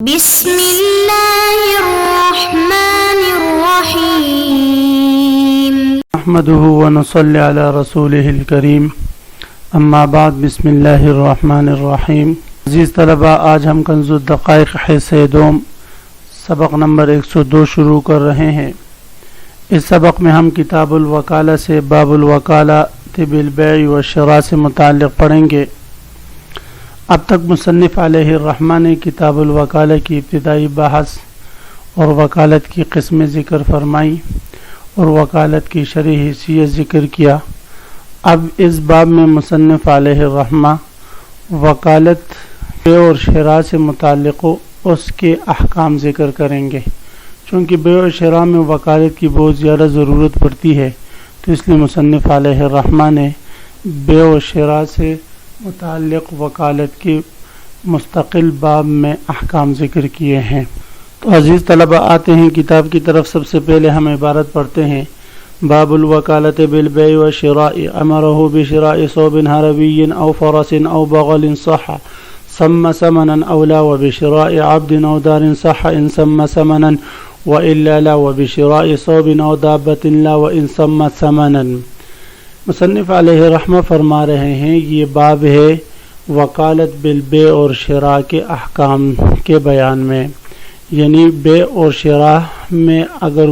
بسم اللہ الرحمن الرحیم نحمده ونصلی علی رسولہ الکریم اما بعد بسم اللہ الرحمن الرحیم۔ عزیز طلبہ، آج ہم کنز الدقائق حصہ دوم سبق نمبر 102 شروع کر رہے ہیں۔ اس سبق میں ہم کتاب الوکالہ سے باب الوکالہ بالبیع والشراء سے متعلق پڑھیں گے۔ اب تک مصنف علیہ الرحمہ نے کتاب الوکالہ کی ابتدائی بحث اور وکالت کی قسمیں ذکر فرمائی اور وکالت کی شرعی حیثیت ذکر کیا۔ اب اس باب میں مصنف علیہ الرحمہ وکالت بیع اور شراء سے متعلق اس کے احکام ذکر کریں گے۔ چونکہ بیع و شراء میں وکالت کی بہت زیادہ ضرورت پڑتی ہے، تو اس لیے مصنف علیہ الرحمہ نے بیع و شراء سے متعلق وکالت کی مستقل باب میں احکام ذکر کیے ہیں۔ تو عزیز طلبہ، آتے ہیں کتاب کی طرف۔ سب سے پہلے ہم عبارت پڑھتے ہیں۔ باب الوکالۃ بالبیع والشراء امرہ بشراء ثوب حربی او فرس او بغل صح سم ثمنا او لا وبشراء عبد او دار صح ان سم ثمنا والا لا وبشراء ثوب او دابۃ لا وان سم ثمنا۔ مصنف علیہ الرحمہ فرما رہے ہیں یہ باب ہے وکالت بالبیع اور شراء کے احکام کے بیان میں، یعنی بیع اور شراء میں اگر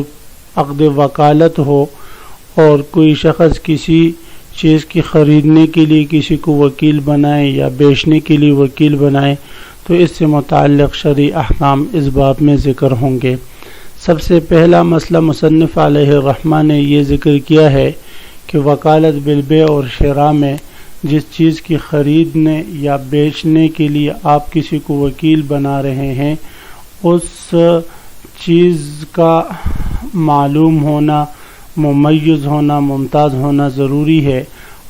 عقد وکالت ہو اور کوئی شخص کسی چیز کی خریدنے کے لیے کسی کو وکیل بنائے یا بیچنے کے لیے وکیل بنائے تو اس سے متعلق شرعی احکام اس باب میں ذکر ہوں گے۔ سب سے پہلا مسئلہ مصنف علیہ الرحمہ نے یہ ذکر کیا ہے کہ وکالت بالبیع اور شراء میں جس چیز کی خریدنے یا بیچنے کے لیے آپ کسی کو وکیل بنا رہے ہیں اس چیز کا معلوم ہونا، ممیز ہونا، ممتاز ہونا ضروری ہے۔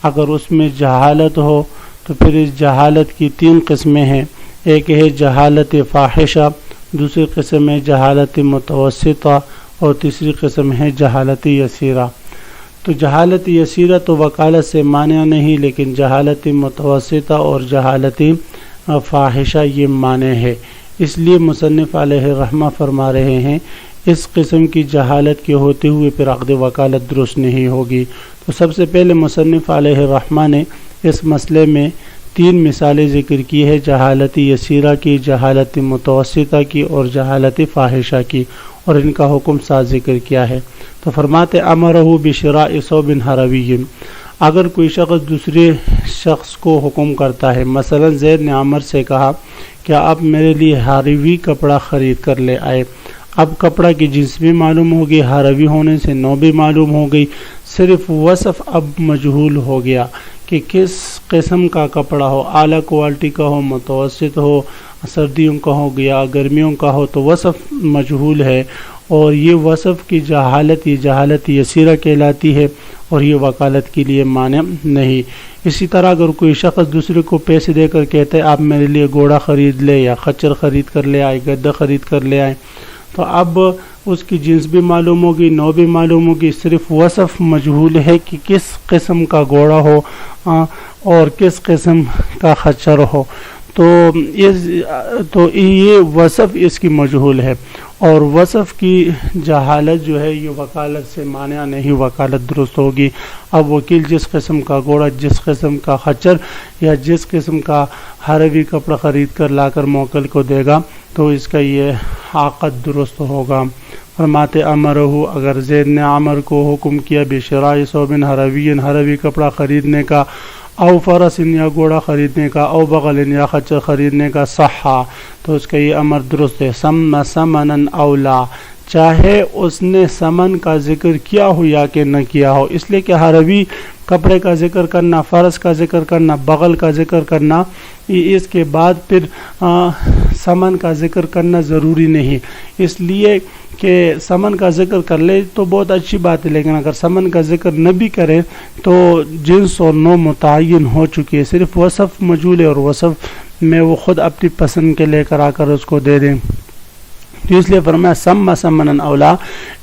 اگر اس میں جہالت ہو تو پھر اس جہالت کی 3 قسمیں ہیں۔ ایک ہے جہالت فاحشہ، دوسری قسم ہے جہالت متوسطہ اور تیسری قسم ہے جہالت یسیرہ۔ تو جہالت یسیرہ تو وکالت سے مانع نہیں، لیکن جہالت متوسطہ اور جہالت فاحشہ یہ مانع ہے۔ اس لیے مصنف علیہ الرحمہ فرما رہے ہیں اس قسم کی جہالت کے ہوتے ہوئے پھر عقد وکالت درست نہیں ہوگی۔ تو سب سے پہلے مصنف علیہ الرحمہ نے اس مسئلے میں 3 مثالیں ذکر کی ہے، جہالت یسیرہ کی، جہالت متوسطہ کی اور جہالت فاحشہ کی، اور ان کا حکم ساتھ ذکر کیا ہے۔ تو فرماتے امرہ بشراء ثوب حربی، اگر کوئی شخص دوسرے شخص کو حکم کرتا ہے، مثلا زید نے عمر سے کہا کہ آپ میرے لیے حربی کپڑا خرید کر لے آئے۔ اب کپڑا کی جنس بھی معلوم ہوگی، حربی ہونے سے نوع بھی معلوم ہو گئی، صرف وصف اب مجہول ہو گیا کہ کس قسم کا کپڑا ہو، اعلیٰ کوالٹی کا ہو، متوسط ہو، سردیوں کا ہو گیا، گرمیوں کا ہو، تو وصف مجہول ہے، اور یہ وصف کی جہالت یہ جہالت یسیرہ کہلاتی ہے اور یہ وکالت کے لیے مانع نہیں۔ اسی طرح اگر کوئی شخص دوسرے کو پیسے دے کر کہتے ہیں آپ میرے لیے گھوڑا خرید لے یا خچر خرید کر لے آئے، گدہ خرید کر لے آئے، تو اب اس کی جنس بھی معلوم ہوگی، نوع بھی معلوم ہوگی، صرف وصف مجہول ہے کہ کس قسم کا گھوڑا ہو اور کس قسم کا خچر ہو، تو یہ وصف اس کی مجہول ہے، اور وصف کی جہالت جو ہے یہ وکالت سے مانع نہیں، وکالت درست ہوگی۔ اب وکیل جس قسم کا گھوڑا، جس قسم کا خچر یا جس قسم کا حربی کپڑا خرید کر لا کر موکل کو دے گا تو اس کا یہ عقد درست ہوگا۔ فرماتے امرہ، اگر زید نے عمر کو حکم کیا بشراء ثوب حربی، حربی کپڑا خریدنے کا، او فرس یا گھوڑا خریدنے کا، او بغل یا خچر خریدنے کا، صحا تو اس کا یہ امر درست ہے۔ سم ثمنا او لا، چاہے اس نے ثمن کا ذکر کیا ہو یا کہ نہ کیا ہو، اس لیے کہ حربی کپڑے کا ذکر کرنا، فرس کا ذکر کرنا، بغل کا ذکر کرنا، اس کے بعد پھر ثمن کا ذکر کرنا ضروری نہیں، اس لیے کہ ثمن کا ذکر کر لے تو بہت اچھی بات ہے، لیکن اگر ثمن کا ذکر نہ بھی کرے تو جنس اور نوع متعین ہو چکی ہے، صرف وصف مجہول ہے اور وصف میں وہ خود اپنی پسند کے لے کر آ کر اس کو دے دیں۔ تو اس لیے فرمایا سم ثمنا اولا،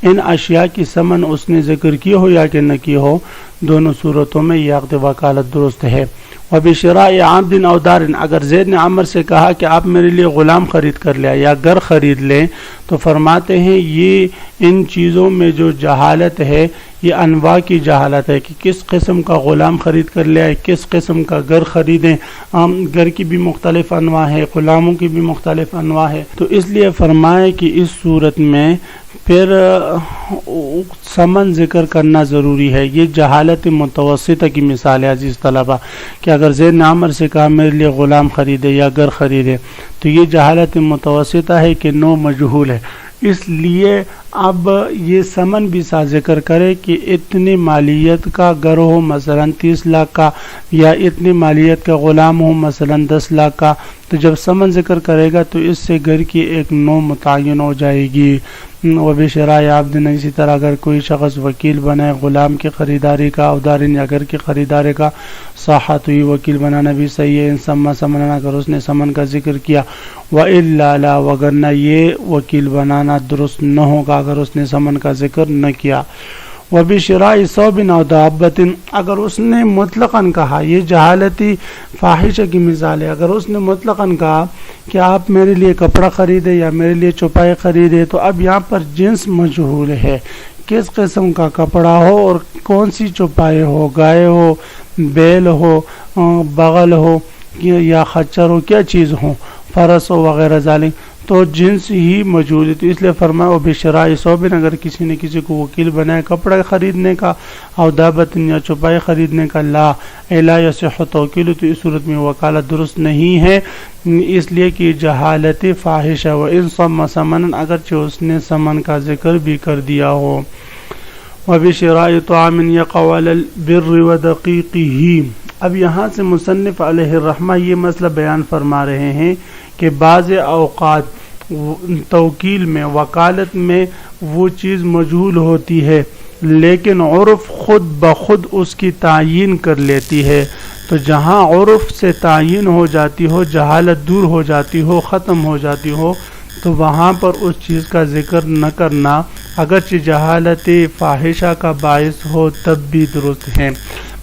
ان اشیاء کی ثمن اس نے ذکر کی ہو یا کہ نہ کی ہو، دونوں صورتوں میں یہ عقد وکالت درست ہے۔ وبشراء عبد او دار، اگر زید نے عمر سے کہا کہ آپ میرے لیے غلام خرید کر لیں یا گھر خرید لیں، تو فرماتے ہیں یہ ان چیزوں میں جو جہالت ہے یہ انواع کی جہالت ہے کہ کس قسم کا غلام خرید کر لے آئے، کس قسم کا گھر خریدیں. گھر کی بھی مختلف انواع ہے، غلاموں کی بھی مختلف انواع ہے. تو اس لیے فرمائے کہ اس صورت میں پھر ثمن ذکر کرنا ضروری ہے. یہ جہالت متوسطہ کی مثال ہے عزیز طلبہ، کہ اگر زید نے عمر سے کہا میرے لیے غلام خریدے یا گھر خریدے، تو یہ جہالت متوسطہ ہے کہ نو مجہول ہے. اس لیے اب یہ ثمن بھی ساتھ ذکر کرے کہ اتنی مالیت کا گھر ہو مثلا 30 لاکھ کا، یا اتنی مالیت کا غلام ہو مثلا 10 لاکھ کا. تو جب ثمن ذکر کرے گا تو اس سے گھر کی ایک نو متعین ہو جائے گی. وبشراء عبد، اسی طرح اگر کوئی شخص وکیل بنائے غلام کی خریداری کا، او دارن یا گھر کی خریداری کا، صحت ہوئی وکیل بنانا بھی صحیح ہے. ان سما سمنا، اگر اس نے سمن کا ذکر کیا، وَإِلَّا لَا، وگرنہ یہ وکیل بنانا درست نہ ہوگا اگر اس نے سمن کا ذکر نہ کیا. وبشراء ثوب او دابۃ، اگر اس نے مطلقاً کہا، یہ جہالتی فاحشہ کی مثال ہے، اگر اس نے مطلقاً کہا کہ آپ میرے لیے کپڑا خریدے یا میرے لیے چوپائے خریدے، تو اب یہاں پر جنس مجہول ہے، کس قسم کا کپڑا ہو اور کون سی چوپائے ہو، گائے ہو، بیل ہو، بغل ہو یا خچر ہو، کیا چیز ہو، فرس ہو وغیرہ ذالک، تو جنس ہی موجود ہے. تو اس لیے فرمایا وبشراء ثوب، اگر کسی نے کسی کو وکیل بنایا کپڑا خریدنے کا، او دابۃ یا چوپائے خریدنے کا، لا یصح توکیل، تو اس صورت میں وکالت درست نہیں ہے، اس لیے کہ جہالت فاحشہ. وان صم ثمنا، اگرچہ اس نے ثمن کا ذکر بھی کر دیا ہو. وبشراء طعام یقع علی البر ودقیقہ، اب یہاں سے مصنف علیہ الرحمہ یہ مسئلہ بیان فرما رہے ہیں کہ بعض اوقات توکیل میں، وکالت میں وہ چیز مجہول ہوتی ہے لیکن عرف خود بخود اس کی تعیین کر لیتی ہے. تو جہاں عرف سے تعیین ہو جاتی ہو، جہالت دور ہو جاتی ہو، ختم ہو جاتی ہو، تو وہاں پر اس چیز کا ذکر نہ کرنا اگرچہ جہالت فاحشہ کا باعث ہو تب بھی درست ہے.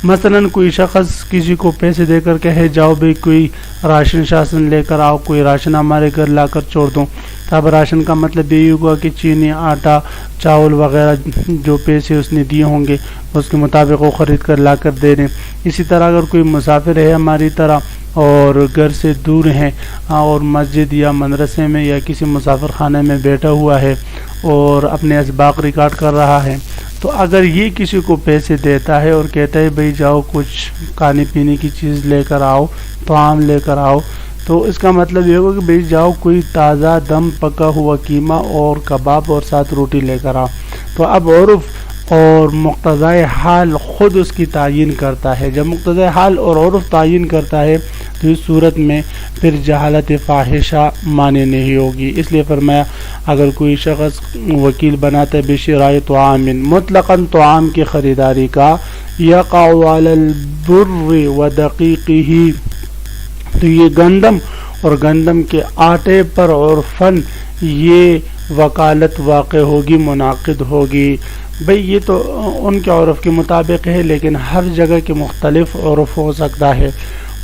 مثلا کوئی شخص کسی کو پیسے دے کر کہے جاؤ بھئی کوئی راشن شاسن لے کر آؤ، کوئی راشن ہمارے گھر لا کر چھوڑ دو. اب راشن کا مطلب یہی ہوگا کہ چینی، آٹا، چاول وغیرہ جو پیسے اس نے دیے ہوں گے اس کے مطابق وہ خرید کر لا کر دے دیں. اسی طرح اگر کوئی مسافر ہے ہماری طرح اور گھر سے دور ہیں اور مسجد یا مدرسے میں یا کسی مسافر خانے میں بیٹھا ہوا ہے اور اپنے اسباق ریکارڈ کر رہا ہے، تو اگر یہ کسی کو پیسے دیتا ہے اور کہتا ہے بھئی جاؤ کچھ کھانے پینے کی چیز لے کر آؤ، طعام لے کر آؤ، تو اس کا مطلب یہ ہوگا کہ بھئی جاؤ کوئی تازہ دم پکا ہوا قیمہ اور کباب اور ساتھ روٹی لے کر آؤ. تو اب عرف اور مقتضائے حال خود اس کی تعیین کرتا ہے. جب مقتضائے حال اور عرف تعیین کرتا ہے تو اس صورت میں پھر جہالت فاحشہ مانے نہیں ہوگی. اس لیے فرمایا اگر کوئی شخص وکیل بناتا ہے بشراء طعام، مطلقاً طعام کی خریداری کا، یقع علی البر ودقیقہ، تو یہ گندم اور گندم کے آٹے پر عرفاً یہ وکالت واقع ہوگی، منعقد ہوگی. بھئی یہ تو ان کے عرف کے مطابق ہے لیکن ہر جگہ کے مختلف عرف ہو سکتا ہے.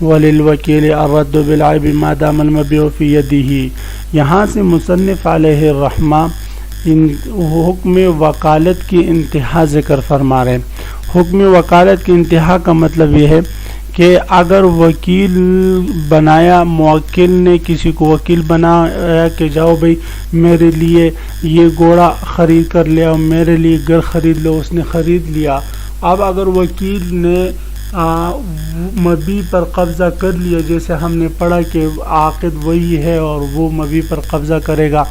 وَلِلْوَكِيلِ الرَّدُّ بِالْعَيْبِ مَا دَامَ الْمَبِيعُ فِي يَدِهِ، یہاں سے مصنف علیہ الرحمہ حکم وکالت کی انتہا ذکر فرما رہے ہیں. حکم وکالت کی انتہا کا مطلب یہ ہے کہ اگر وکیل بنایا، موکل نے کسی کو وکیل بنایا کہ جاؤ بھئی میرے لیے یہ گھوڑا خرید کر لے اور میرے لیے گھر خرید لو، اس نے خرید لیا. اب اگر وکیل نے مبیع پر قبضہ کر لیا، جیسے ہم نے پڑھا کہ عاقد وہی ہے اور وہ مبیع پر قبضہ کرے گا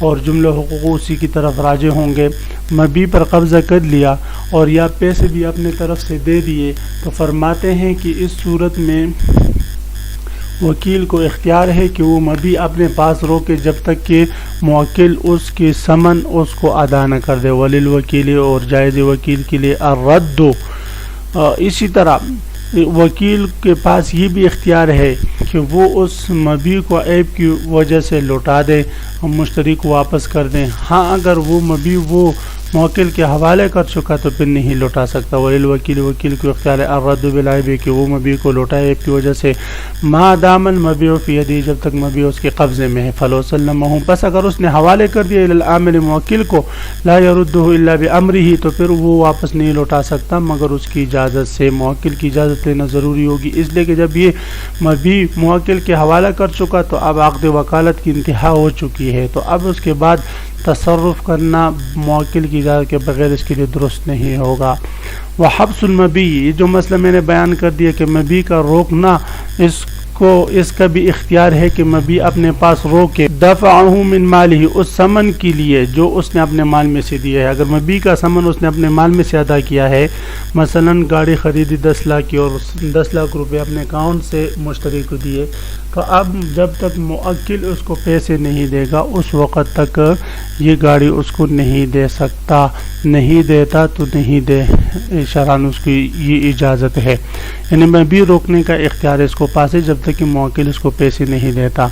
اور جملہ حقوق اسی کی طرف راجع ہوں گے، مبیع پر قبضہ کر لیا اور یا پیسے بھی اپنے طرف سے دے دیے، تو فرماتے ہیں کہ اس صورت میں وکیل کو اختیار ہے کہ وہ مبیع اپنے پاس روکے جب تک کہ موکل اس کی ثمن اس کو ادا نہ کر دے. وللوکیل، اور جائز وکیل کے لیے الرد. اسی طرح وکیل کے پاس یہ بھی اختیار ہے کہ وہ اس مبیع کو عیب کی وجہ سے لوٹا دے اور مشتری کو واپس کر دیں. ہاں اگر وہ مبیع وہ موکل کے حوالے کر چکا تو پھر نہیں لوٹا سکتا. وللوکیل وکیل کو اختیار ہے الرد بالعیب کہ وہ مبیع کو لوٹائے عیب کی وجہ سے ما دام المبیع فی یدی جب تک مبیع اس کے قبضے میں ہے. فلو سلمہ پس اگر اس نے حوالے کر دیا الی العامل موکل کو لا یردہ الا بامرہ تو پھر وہ واپس نہیں لوٹا سکتا مگر اس کی اجازت سے. موکل کی اجازت لینا ضروری ہوگی اس لیے کہ جب یہ مبیع موکل کے حوالہ کر چکا تو اب عقد وکالت کی انتہا ہو چکی ہے, تو اب اس کے بعد تصرف کرنا موکل کی اجازت کے بغیر اس کے لیے درست نہیں ہوگا. وحبس المبیع یہ جو مسئلہ میں نے بیان کر دیا کہ مبیع کا روکنا اس کا بھی اختیار ہے کہ مبیع اپنے پاس روکے دفعہ من مالہ اس ثمن کے لیے جو اس نے اپنے مال میں سے دیا ہے. اگر مبیع کا ثمن اس نے اپنے مال میں سے ادا کیا ہے, مثلا گاڑی خریدی 10 لاکھ کی اور 10 لاکھ روپے اپنے اکاؤنٹ سے مشتری کو دیے, تو اب جب تک موکل اس کو پیسے نہیں دے گا اس وقت تک یہ گاڑی اس کو نہیں دے سکتا. نہیں دیتا تو نہیں دے, شرعاً اس کی یہ اجازت ہے. یعنی مبیع روکنے کا اختیار اس کو پاس ہے جب تک کہ موکل اس کو پیسے نہیں دیتا.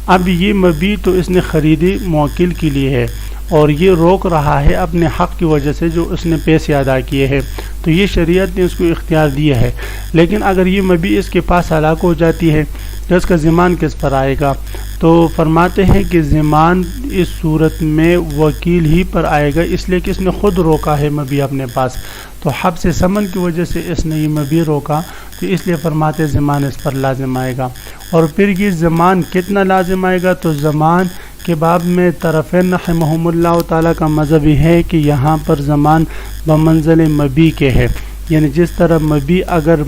اب یہ مبیع تو اس نے خریدی موکل کے لیے ہے اور یہ روک رہا ہے اپنے حق کی وجہ سے جو اس نے پیسے ادا کیے ہیں, تو یہ شریعت نے اس کو اختیار دیا ہے. لیکن اگر یہ مبیع اس کے پاس ہلاک ہو جاتی ہے تو اس کا ضمان کس پر آئے گا؟ تو فرماتے ہیں کہ ضمان اس صورت میں وکیل ہی پر آئے گا, اس لیے کہ اس نے خود روکا ہے مبیع اپنے پاس, تو حبس ثمن کی وجہ سے اس نے یہ مبیع روکا, تو اس لیے فرماتے ضمان اس پر لازم آئے گا. اور پھر یہ ضمان کتنا لازم آئے گا؟ تو ضمان کے باب میں طرفین رحمہم اللہ تعالیٰ کا مذہب ہے کہ یہاں پر ضمان بمنزل مبیع کے ہے. یعنی جس طرح مبیع اگر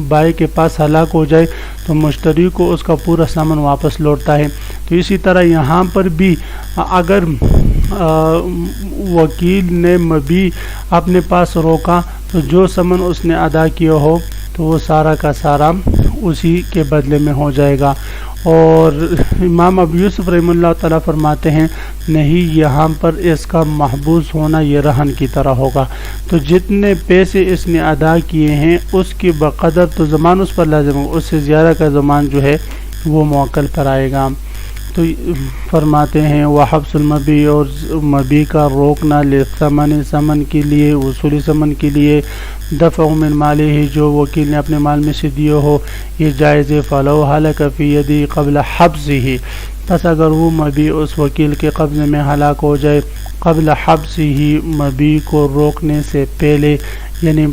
بائع کے پاس ہلاک ہو جائے تو مشتری کو اس کا پورا سامان واپس لوٹتا ہے, تو اسی طرح یہاں پر بھی اگر وکیل نے مبیع اپنے پاس روکا تو جو سامان اس نے ادا کیا ہو تو وہ سارا کا سارا اسی کے بدلے میں ہو جائے گا. اور امام ابو یوسف رحمہ اللہ تعالیٰ فرماتے ہیں نہیں, یہاں پر اس کا محبوس ہونا یہ رہن کی طرح ہوگا, تو جتنے پیسے اس نے ادا کیے ہیں اس کی بقدر تو ضمان اس پر لازم ہوگا, اس سے زیادہ کا ضمان جو ہے وہ موکل پر آئے گا. تو فرماتے ہیں وحبس المبیع اور مبیع کا روکنا ثمن کے لیے وصولی ثمن کے لیے دفع من مالہ جو وکیل نے اپنے مال میں سے دیے ہو یہ جائز ہے. فلو ہلک فی یدی قبل حبسہ پس اگر وہ مبیع اس وکیل کے قبضے میں ہلاک ہو جائے قبل حبسہ مبیع کو روکنے سے پہلے, یعنی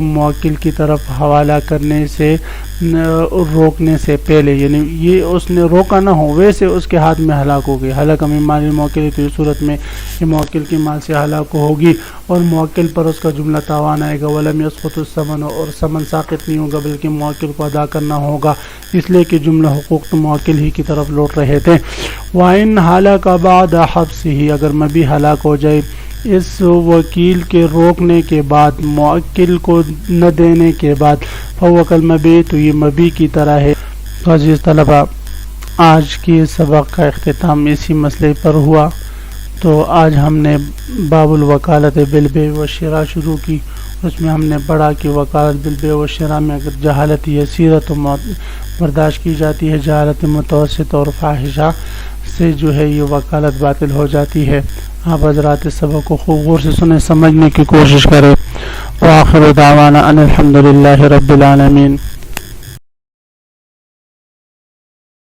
موکل کی طرف حوالہ کرنے سے روکنے سے پہلے, یعنی یہ اس نے روکا نہ ہو ویسے اس کے ہاتھ میں ہلاک ہو گئی. ہلاک من مال الموکل تو اس صورت میں یہ موکل کے مال سے ہلاک ہوگی اور موکل پر اس کا جملہ تاوان آئے گا. ولم یسقط الثمن اور ثمن ساقط نہیں ہوگا بلکہ موکل کو ادا کرنا ہوگا, اس لیے کہ جملہ حقوق تو موکل ہی کی طرف لوٹ رہے تھے. وَإِنْ هَلَكَ بَعْدَ حَبْسِهِ اگر مبیع ہلاک ہو جائے اس وکیل کے روکنے کے بعد موکل کو نہ دینے کے بعد فَهُوَ كَالْمَبِيعِ تو یہ مبیع کی طرح ہے. تو عزیز طلبہ آج کی سبق کا اختتام اسی مسئلے پر ہوا. تو آج ہم نے باب الوکالت بالبیع والشراء شروع کی, اس میں ہم نے پڑھا کہ وکالت بالبیع والشراء میں اگر جہالت یسیرہ تو برداشت کی جاتی ہے, جہالت متوسط اور فاحشہ سے جو ہے یہ وکالت باطل ہو جاتی ہے. آپ حضرات اس سبق کو خوب غور سے سنیں, سمجھنے کی کوشش کریں. وآخر دعوانا ان الحمدللہ رب العالمین.